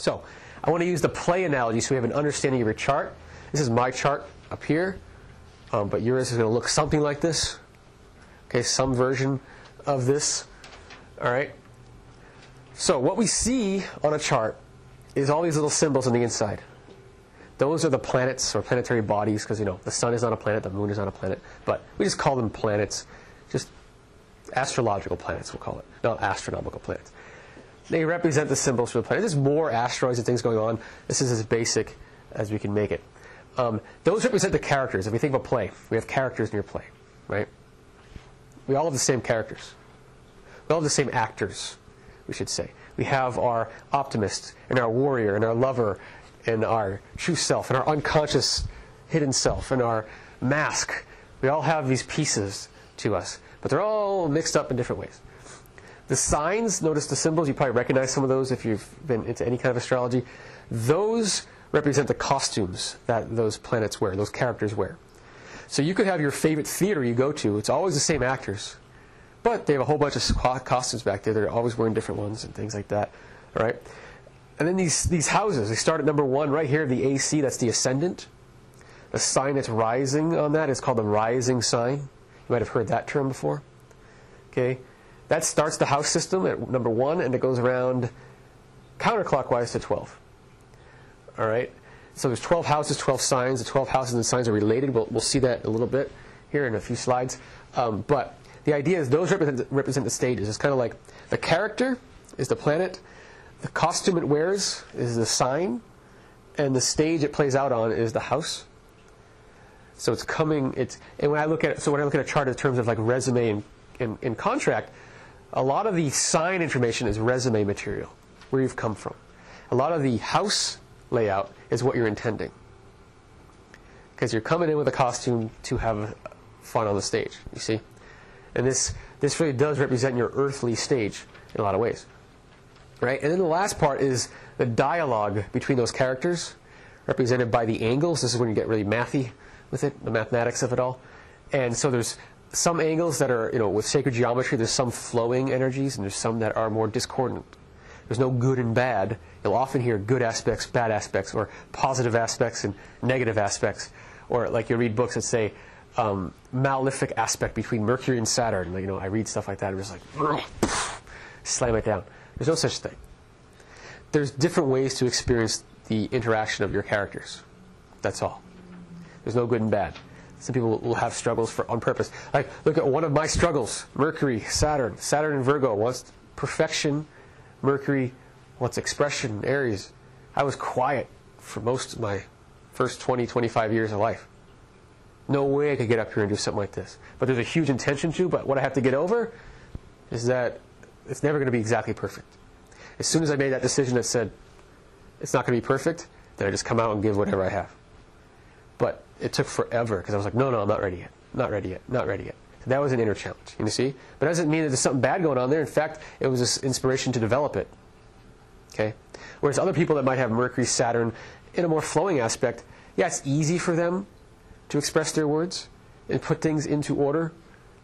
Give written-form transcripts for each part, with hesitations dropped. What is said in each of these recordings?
So I want to use the play analogy so we have an understanding of your chart. This is my chart up here, but yours is going to look something like this. Okay, some version of this. All right. So what we see on a chart is all these little symbols on the inside. Those are the planets or planetary bodies, because, you know, the sun is not a planet, the moon is not a planet, but we just call them planets, just astrological planets, we'll call it, not astronomical planets. They represent the symbols for the planet. There's more asteroids and things going on. This is as basic as we can make it. Those represent the characters. If we think of a play, we have characters in your play, right? We all have the same characters. We all have the same actors, we should say. We have our optimist and our warrior and our lover and our true self and our unconscious hidden self and our mask. We all have these pieces to us, but they're all mixed up in different ways. The signs, notice the symbols, you probably recognize some of those if you've been into any kind of astrology. Those represent the costumes that those planets wear, those characters wear. So you could have your favorite theater you go to, it's always the same actors, but they have a whole bunch of costumes back there. They're always wearing different ones and things like that. All right? And then these houses, they start at number 1 right here, the AC, that's the ascendant. The sign that's rising on that is called the rising sign. You might have heard that term before. Okay? That starts the house system at number 1, and it goes around counterclockwise to 12. All right? So there's 12 houses, 12 signs. The 12 houses and signs are related. We'll see that a little bit here in a few slides. But the idea is those represent the stages. It's kind of like the character is the planet, the costume it wears is the sign, and the stage it plays out on is the house. So it's coming. And when I look at a chart in terms of like resume and contract, a lot of the sign information is resume material, where you've come from. A lot of the house layout is what you're intending, because you're coming in with a costume to have fun on the stage. You see, and this really does represent your earthly stage in a lot of ways. Right? And then the last part is the dialogue between those characters, represented by the angles. This is when you get really mathy with it, the mathematics of it all. And so there's some angles that are, with sacred geometry, there's some flowing energies, and there's some that are more discordant. There's no good and bad. You'll often hear good aspects, bad aspects, or positive aspects and negative aspects. Or like you read books that say malefic aspect between Mercury and Saturn. I read stuff like that. I'm just like, slam it down. There's no such thing. There's different ways to experience the interaction of your characters. That's all. There's no good and bad. Some people will have struggles on purpose. Like, look at one of my struggles. Mercury, Saturn. Saturn in Virgo wants perfection. Mercury wants expression, Aries. I was quiet for most of my first 20, 25 years of life. No way I could get up here and do something like this. But there's a huge intention to, but what I have to get over is that it's never going to be exactly perfect. As soon as I made that decision that said, it's not going to be perfect, then I just come out and give whatever I have. But it took forever, because I was like, no, I'm not ready yet. Not ready yet. Not ready yet. So that was an inner challenge, you see? But it doesn't mean that there's something bad going on there. In fact, it was this inspiration to develop it. Okay? Whereas other people that might have Mercury, Saturn, in a more flowing aspect, yeah, it's easy for them to express their words and put things into order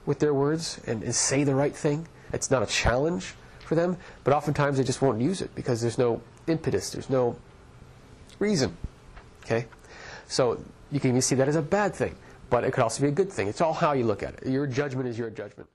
with their words and say the right thing. It's not a challenge for them, but oftentimes they just won't use it because there's no impetus, there's no reason. Okay? So you can even see that as a bad thing, but it could also be a good thing. It's all how you look at it. Your judgment is your judgment.